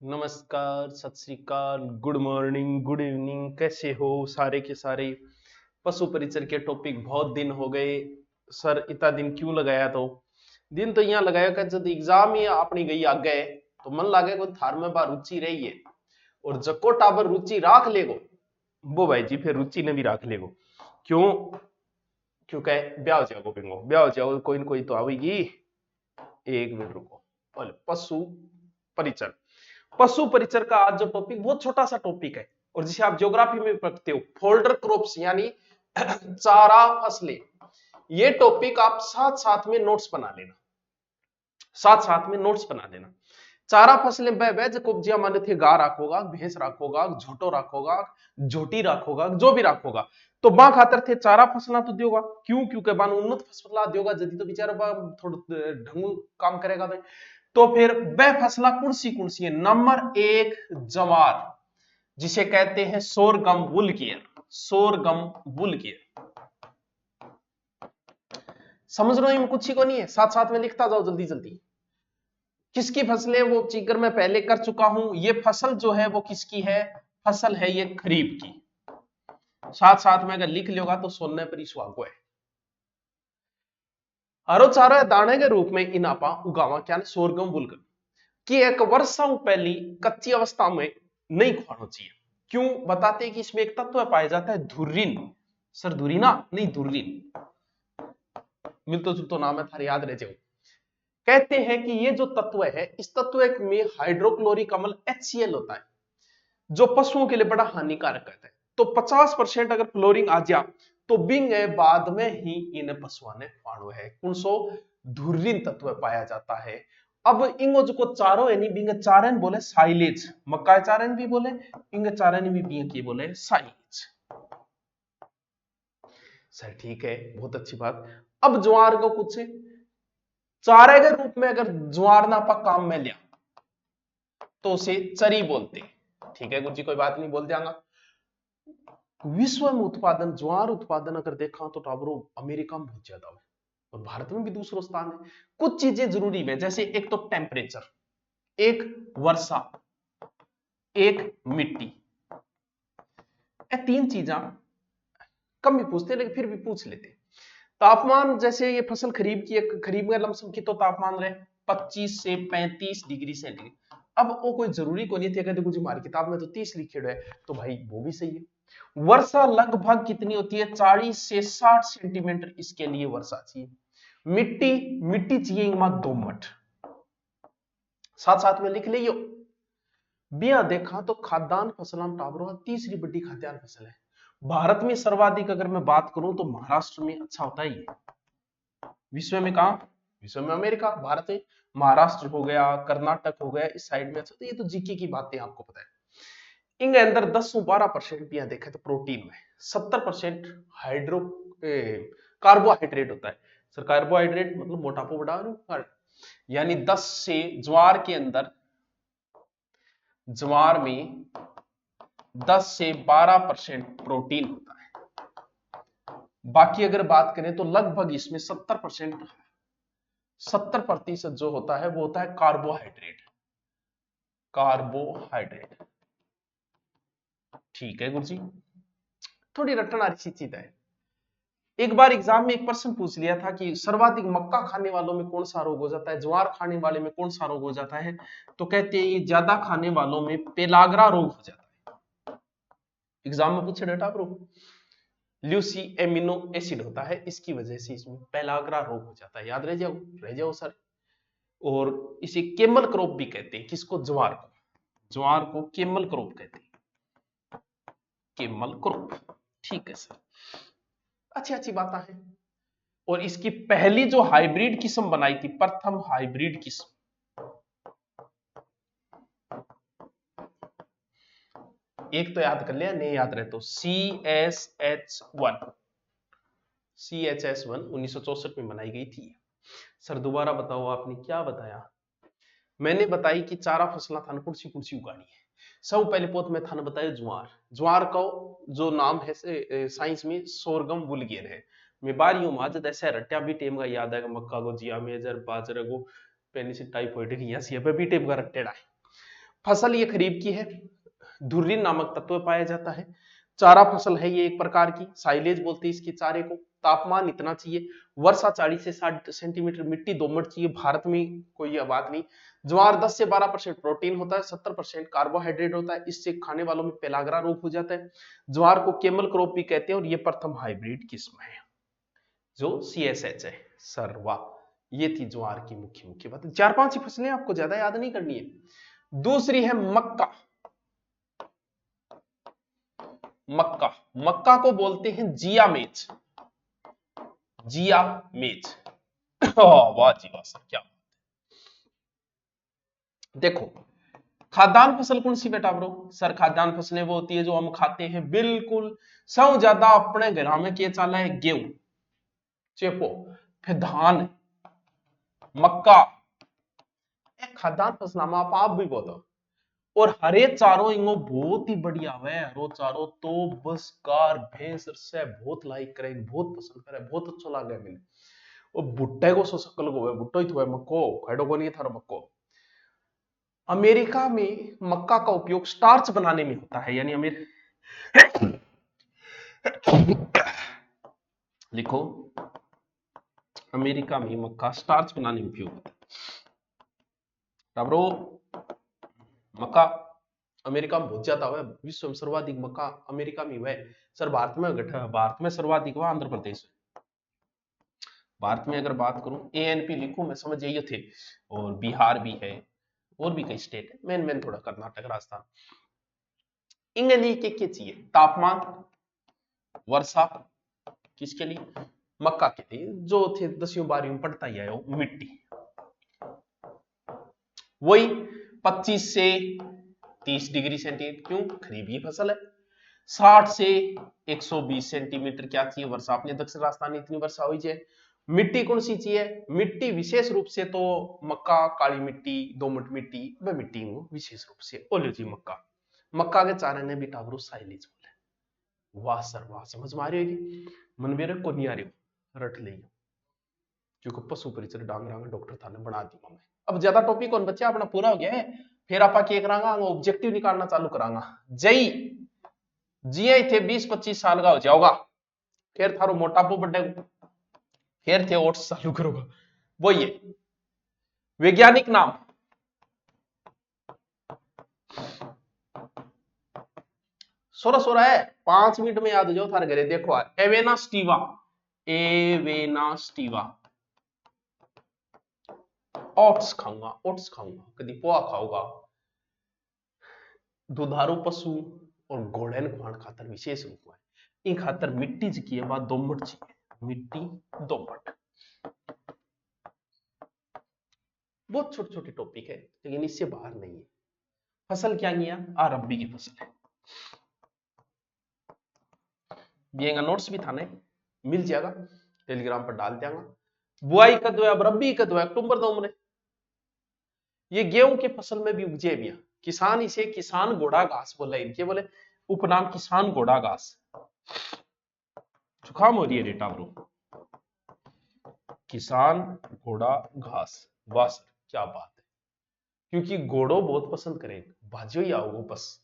नमस्कार, सत श्री अकाल, गुड मॉर्निंग, गुड इवनिंग, कैसे हो सारे के सारे। पशु परिचर के टॉपिक बहुत दिन हो गए। सर इतना दिन क्यों लगाया? तो दिन तो यहाँ लगाया कि जब एग्जाम ही अपनी गई आगे तो मन लागे कोई थार में बार रुचि रही है। और जको टाबर रुचि राख लेगो वो भाई जी फिर रुचि ने भी राख लेगो। क्यों? क्योंकि ब्याह हो जाओगे, बिंगो ब्याह हो जाओगे, कोई न कोई तो आवेगी। एक मिनट रुको। बोले पशु परिचर। पशु परिचर का आज जो टॉपिक बहुत छोटा सा टॉपिक है और जिसे आप ज्योग्राफी में पढ़ते हो, फोल्डर क्रॉप्स यानी चारा फसलें। ये टॉपिक आप साथ साथ में नोट्स बना लेना, साथ साथ में नोट्स बना लेना। चारा फसलें बह बह जो कुब्जिया माने थे, गा रखोगा, भैंस रखोगा, झोटो रखोगा, झोटी रखोगा, जो भी रखोगा तो बा खातर थे चारा फसला तो दियोगा। क्यों? क्योंकि बान उन्नत फसला दियोगा जदी तो बेचारा बा थोड़ा ढंग काम करेगा भाई। तो फिर वह फसला कौन सी है? नंबर एक, जवार, जिसे कहते हैं सोरगम वुलकियर। सोरगम वुलकियर समझ लो, कुछ ही को नहीं है, साथ साथ में लिखता जाओ जल्दी जल्दी। किसकी फसलें वो चीकर मैं पहले कर चुका हूं। ये फसल जो है वो किसकी है? फसल है ये खरीफ की। साथ साथ में अगर लिख लोगा तो सोने पर ही सुहागो है। हरो चारा दाने के रूप में इन आपा उगावा क्या सोरगम वुलकर कि एक वर्षों पहली कच्ची अवस्था में नहीं खुआना चाहिए। क्यों? बताते हैं कि इसमें एक तत्व पाया जाता है धुर्रिन। सर धुरीना नहीं, धुर्रिन मिलतो जुलतो नाम है, थारे याद रह जाओ। कहते हैं कि ये जो तत्व है, इस तत्व में हाइड्रोक्लोरिक अम्ल HCl होता है जो पशुओं के लिए बड़ा हानिकारक रहता है। तो 50% अगर फ्लोरिंग आ जा तो बिंग बाद में ही इन पशुओं ने फाड़ो है। कौन सो? धुर्रिन तत्व पाया जाता है। अब इंगो जो को चारो है नहीं, बिंग चारन बोले साइलेज, मक्का चारन भी बोले, इंग चारन भी बिंग की बोले साइलेज। सर ठीक है, बहुत अच्छी बात। अब ज्वार को कुछ चारे के रूप में अगर ज्वार ना आपा काम में लिया तो उसे चरी बोलते। ठीक है गुरु जी, कोई बात नहीं, बोल जाऊंगा। विश्व में उत्पादन, ज्वार उत्पादन अगर देखा तो टाबरो अमेरिका में बहुत ज्यादा है और भारत में भी दूसरा स्थान है। कुछ चीजें जरूरी है, जैसे एक तो टेम्परेचर, एक वर्षा, एक मिट्टी। ये तीन चीजा कम भी पूछते लेकिन फिर भी पूछ लेते। तापमान, जैसे ये फसल खरीफ की, एक खरीफ में लमसम की तो तापमान रहे 25 से 35 डिग्री सेंटीग्रेड। अब वो कोई जरूरी को नहीं थे, कहते कुछ हमारी किताब में तो 30 लिखे है, तो भाई वो भी सही है। वर्षा लगभग कितनी होती है? 40 से 60 सेंटीमीटर इसके लिए वर्षा चाहिए। मिट्टी, मिट्टी चाहिए दोमट। साथ साथ में लिख लियो। बिया देखा तो खाद्यान्न फसल टाबरो तीसरी बड़ी खाद्यान्न फसल है। भारत में सर्वाधिक अगर मैं बात करूं तो महाराष्ट्र में अच्छा होता है ये। विश्व में कहा? विश्व में अमेरिका, भारत में महाराष्ट्र हो गया, कर्नाटक हो गया, इस साइड में अच्छा। तो ये तो जीके की बातें आपको पता है। इनके अंदर 10 से 12% भी देखे तो प्रोटीन में, 70% हाइड्रो कार्बोहाइड्रेट होता है। सर कार्बोहाइड्रेट मतलब मोटापा बढ़ा, यानी 10 से ज्वार के अंदर, ज्वार में 10 से 12% प्रोटीन होता है। बाकी अगर बात करें तो लगभग इसमें 70% जो होता है वो होता है कार्बोहाइड्रेट। कार्बोहाइड्रेट ठीक है गुरुजी, थोड़ी रटन आ रही चीज है। एक बार एग्जाम में एक प्रश्न पूछ लिया था कि सर्वाधिक मक्का खाने वालों में कौन सा रोग हो जाता है, ज्वार खाने वाले में कौन सा रोग हो जाता है? तो कहते हैं ये ज्यादा खाने वालों में पेलाग्रा रोग हो जाता है। एग्जाम में पूछे data pro, Lucy amino acid होता है, इसकी वजह से इसमें पेलाग्रा रोग हो जाता है। याद रह जाओ सर। और इसे केमल क्रॉप भी कहते हैं। किसको? ज्वार को। ज्वार को केमल क्रॉप कहते हैं, केमल क्रॉप। ठीक है सर, अच्छी अच्छी बात है। और इसकी पहली जो हाइब्रिड किस्म बनाई थी, प्रथम हाइब्रिड किस्म, एक तो याद कर लिया, नहीं याद रहे तो CSH1। CHS1 1964 में बनाई गई थी। सर दोबारा बताओ, आपने क्या बताया? मैंने बताई कि चारा फसला थान कुर्सी कुर्सी उगानी है। सब पहले पोत में थान बताया ज्वार। ज्वार का जो नाम है साइंस में सोरगम वुलगियर है। मैं बारियों माज ऐसे रट्या भी टेम का याद है, मक्का को जिया मेजर बाजरे को पेनिसिल टाइफॉइड की यस ये भी टेम का रट्टेड़ा है। फसल ये खरीफ की है, धुर्रीन नामक तत्व पाया जाता है। चारा फसल है ये एक प्रकार की, साइलेज बोलते हैं इसके चारे को। तापमान इतना चाहिए, वर्षा 40 से 60 सेंटीमीटर, मिट्टी दोमट चाहिए। भारत में कोई यह बात नहीं। ज्वार 10 से 12% प्रोटीन होता है, 70% कार्बोहाइड्रेट होता है, इससे खाने वालों में पेलाग्रा रोग हो जाता है। ज्वार को केमल क्रॉप भी कहते हैं और ये प्रथम हाइब्रिड किस्म है जो CSH है, सरवा। ये थी ज्वार की मुख्य मुख्य बातें। 4-5 ही फसलें, आपको ज्यादा याद नहीं करनी है। दूसरी है मक्का। मक्का, मक्का को बोलते हैं जिया मेज, जिया मेज। वाह जी वाह सर, क्या देखो, खाद्यान्न फसल कौन सी बेटा ब्रो? सर खाद्यान्न फसलें वो होती है जो हम खाते हैं, बिल्कुल। सब ज्यादा अपने घर में क्या चाला है? गेहूं, चेपो, फिर धान, मक्का, खाद्यान्न फसल आप भी बोलो। और हरे चारों इनको बहुत ही बढ़िया है, हरो चारों तो बस कार भैंस से बहुत लाइक करे, बहुत पसंद करे, बहुत अच्छा लगे मैंने। और भुट्टे को सो सकल को है, भुट्टो ही तो है मक्को, खैडो को नहीं था मक्को। अमेरिका में मक्का का उपयोग स्टार्च बनाने में होता है, यानी लिखो, अमेरिका में मक्का स्टार्च बनाने में उपयोग होता है। मक्का अमेरिका में बहुत ज्यादा हुआ, विश्व में सर्वाधिक मक्का अमेरिका में हुआ है। सर भारत में भारत में सर्वाधिक हुआ आंध्र प्रदेश में। भारत में अगर बात करूं, ANP लिखूं मैं, समझ जाइए थे। और बिहार भी है, और भी कई स्टेट है, मेन थोड़ा कर्नाटक, राजस्थान। इंग्लैंड के चाहिए तापमान, वर्षा, किसके लिए? मक्का के लिए, जो थे 10वीं 12वीं में पढ़ता ही आया हो, मिट्टी। वही 25 से 30 डिग्री सेंटीग्रेड, क्यों? खरीफ की फसल है। 60 से 120 सेंटीमीटर क्या चाहिए? वर्षा। अपने दक्षिण राजस्थान में इतनी वर्षा हुई है। मिट्टी कौन सी चाहिए? मिट्टी विशेष रूप से तो मक्का, काली मिट्टी, दोमट मिट्टी, वह मिट्टी विशेष रूप से ओलियोजी मक्का। मक्का के चारे ने भी टावरो साइलेज बोले। वाह सर वाह, समझ में आ रही होगी? मन मेरे को नहीं आ रही हो, रट ले, क्योंकि पशु परिचय डांगरांगा डॉक्टर था ने बना दी मैं। अब ज्यादा टॉपिक कौन बच्चा अपना पूरा हो गया है, फिर आप क्या करांगा, ऑब्जेक्टिव निकालना चालू करांगा। जई जिये थे 20-25 साल का हो जाओगा, फिर थारो मोटापो बढ़ेगा, फिर थे ओट्स चालू करोगा। वो ये वैज्ञानिक नाम, सोरा सोरा है, 5 मिनट में याद हो जाओ थारे घरे। देखो Avena stevia, Avena stevia. Oats खाऊंगा, ओट्स खाऊंगा, कभी पोहा खाऊंगा। दुधारू पशु और घोड़े खाण खातर विशेष रूप में इन खातर मिट्टी की है बात दोमट चाहिए, मिट्टी दोमट। बहुत छोटे छोटे टॉपिक है, लेकिन इससे बाहर नहीं है। फसल क्या किया? रब्बी की फसल है। बियेगा नोट्स भी था ना, मिल जाएगा, टेलीग्राम पर डाल देंगे। बुआई कद है, अब रब्बी कद है, अक्टूबर नवंबर। ये गेहूं के फसल में भी उपजे भी। किसान इसे किसान घोड़ा घास बोले, इनके बोले उपनाम किसान घोड़ा घास। जुकाम हो रही है डेटा ब्रो, किसान घोड़ा घास। वाह सर क्या बात है, क्योंकि घोड़ो बहुत पसंद करे, भाजियो ही आओ बस,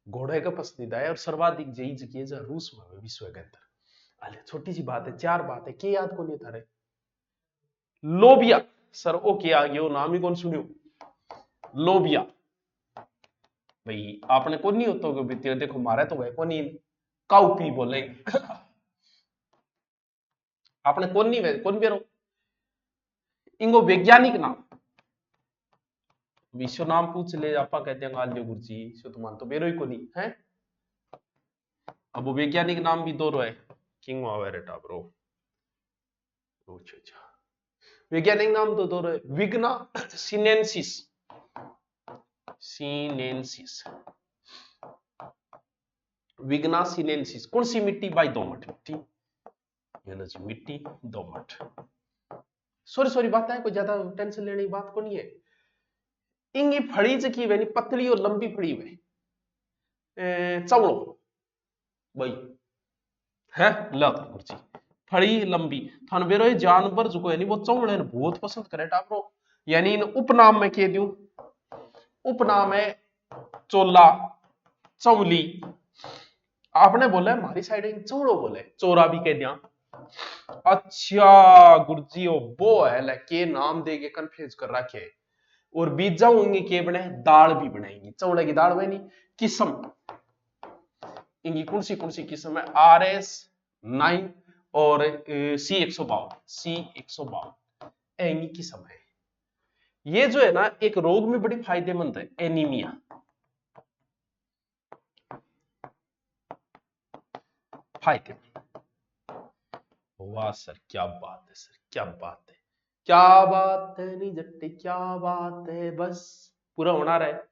घोड़े का पसंदीदा है। और सर्वाधिक जई जगह जो रूस में विश्व के अंदर। अरे छोटी सी बात है, 4 बात है, क्या याद को नहीं था रे? लोबिया, सर ओ क्या आ गया, नाम ही कौन सुनियो, लोबिया। भाई आपने कौन नहीं होता होगा, देखो मारे तो गए कौन नहीं, काउपी बोले। आपने कौन नहीं, कौन बेरो इनको वैज्ञानिक नाम, विश्व नाम पूछ ले, आप कहते हैं गालियो गुरुजी सुतमान तो बेरो ही को नहीं है। अब वो वैज्ञानिक नाम भी दो है, किंग आवेरेटा ब्रो। अच्छा, वैज्ञानिक नाम तो दो है, विग्ना सिनेंसिस, सीनेंसिस, विग्ना सिनेंसिस। कौन सी मिट्टी? बाई दोमट मिट्टी, मिट्टी दोमट। सॉरी बात है, कोई ज्यादा टेंशन लेने की बात को नहीं है। इंगी फड़ी की वे पतली और लंबी फड़ी हुए चवड़ो भाई है लर्ची, फड़ी लंबी थान बेरो जानवर जो है वो चौड़े बहुत पसंद करे टापरो। यानी इन उपनाम में कह दूं, उपनाम है चोला, चौली। आपने बोला है हमारी साइड चौड़ो बोले, चोरा भी कह दिया। अच्छा गुरुजी वो है लेके नाम दे के कंफ्यूज कर रखे। और बीजा होंगे के बने दाल भी बनाएंगी, चौड़े की दाल बनी। किस्म इनकी कौन सी किस्म है, RS9 और C152 इनकी किस्म है। ये जो है ना एक रोग में बड़ी फायदेमंद है, एनीमिया। फायदेमंद। वाह सर क्या बात है, सर क्या बात है, क्या बात है नी जट्टी, क्या बात है। बस पूरा होना रहा है।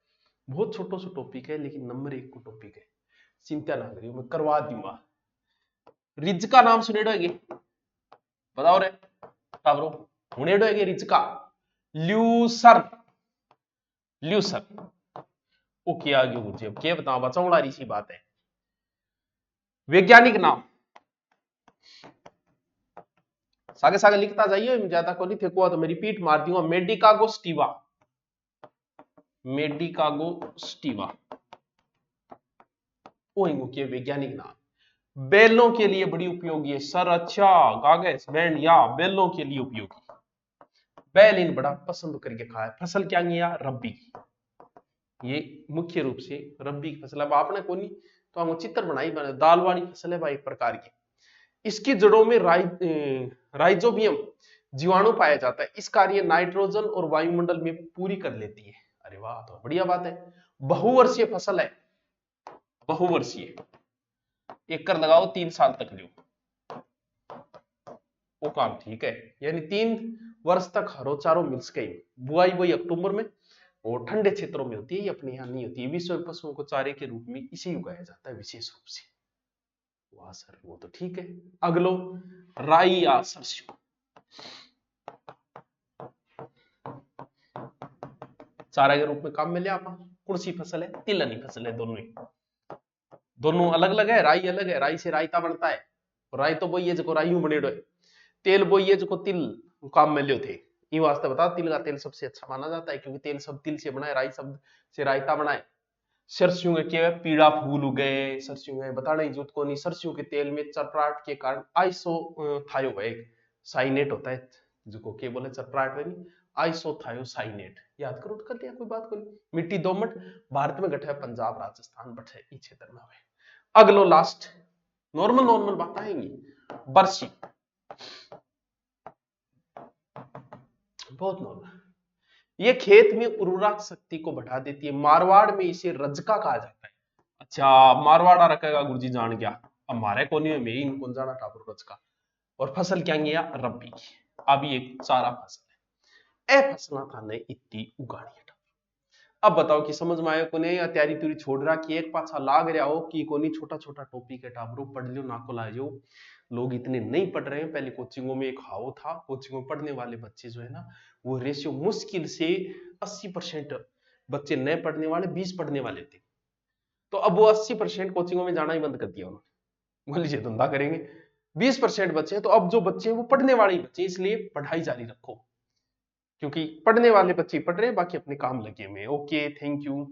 बहुत छोटो सा टॉपिक है लेकिन नंबर 1 को टॉपिक है, चिंता ना करियो मैं करवा दूंगा। रिज का नाम सुनेडो है, बताओ रे टाबरो, हुनेडो है रिज का। ल्यूसर, ल्यूसर वो क्या आगे गुरुजी अब क्या बताओ, बचाऊंगा सी बात है। वैज्ञानिक नाम सागे सागे लिखता जाइए, ज्यादा को नहीं फेंकुआ तो मैं रिपीट मार दूंगा। मेडिकागो स्टीवा, मेडिकागो स्टीवा वो के वैज्ञानिक नाम। बैलों के लिए बड़ी उपयोगी है सर। अच्छा कागज बैंड या बैलों के लिए उपयोगी। बैल इन बड़ा पसंद करके खाया। फसल क्या गया, रब्बी की। ये मुख्य रूप से रब्बी की फसल। अब आपने को नहीं तो हम चित्र बनाई बने, दाल वाली फसल है भाई एक प्रकार की। इसकी जड़ों में राइजोबियम जीवाणु पाया जाता है। इस कार्य नाइट्रोजन और वायुमंडल में पूरी कर लेती है। अरे वाह तो बढ़िया बात है। बहुवर्षीय फसल है, बहुवर्षीय। एक कर लगाओ 3 साल तक लो वो काम ठीक है, यानी 3 वर्ष तक हरो चारो मिल सके। बुआई वही अक्टूबर में और ठंडे क्षेत्रों में होती है, अपने यहाँ नहीं होती है। विश्व पशुओं को चारे के रूप में इसे उगाया जाता है विशेष रूप से। वाह सर वो तो ठीक है। अगलो राई या सरसों, चारा के रूप में काम में लिया। कौन सी फसल है, तिलहनी फसल है। दोनों ही, दोनों अलग अलग है। राई अलग है, राई से रायता बनता है। राई तो वही है जो राई बनेडो है। तेल वही है जो तिल काम में लियो थे। ये वास्ते बता, तिल का तेल सबसे अच्छा माना जाता है क्योंकि तेल सब तिल से बनाए, राई शब्द से रायता बनाए। सरसों के क्या पीड़ा फूल उगे, सरसों के बताना ही जूत को नहीं। सरसों के तेल में चटराट के कारण आइसोथायो है, एक साइनेट होता है जिसको क्या बोले चटराट में, आइसोथायो साइनेट। याद करो कर दिया, कोई बात को नहीं। मिट्टी दोमट भारत में गठे, पंजाब राजस्थान बठे इस क्षेत्र में हुए। अगलो लास्ट नॉर्मल नॉर्मल बात आएंगी। बरसी, बहुत नॉर्मल। ये खेत में उर्वरक शक्ति को बढ़ा देती है। मारवाड़ में इसे रजका कहा जाता है। अच्छा मारवाड़ा रखेगा गुरुजी जान गया। अब हमारे कोने में इन कौन जाना ठाकुर रजका। और फसल क्या गया, रब्बी की। अभी एक सारा फसल है। ए फसला था ने इतनी उगानी है। अब बताओ कि समझ में आयो कोने, या तैयारी तुरी छोड़ रहा कि एक पाछा लाग रहा हो कि कोनी छोटा छोटा टॉपिक है टाबरो पढ़ लियो ना को लाजो। लोग इतने नहीं पढ़ रहे हैं। पहले कोचिंगों में एक हाव था, कोचिंगों में पढ़ने वाले बच्चे जो है ना वो रेशियो मुश्किल से 80% बच्चे नए पढ़ने वाले, 20 पढ़ने वाले थे। तो अब वो 80% कोचिंगों में जाना ही बंद कर दिया उन्होंने। बोल लीजिए धंधा करेंगे। 20% बच्चे, तो अब जो बच्चे हैं वो पढ़ने वाले ही बच्चे, इसलिए पढ़ाई जारी रखो क्योंकि पढ़ने वाले बच्चे पढ़ रहे हैं, बाकी अपने काम लगे हुए। Okay thank you.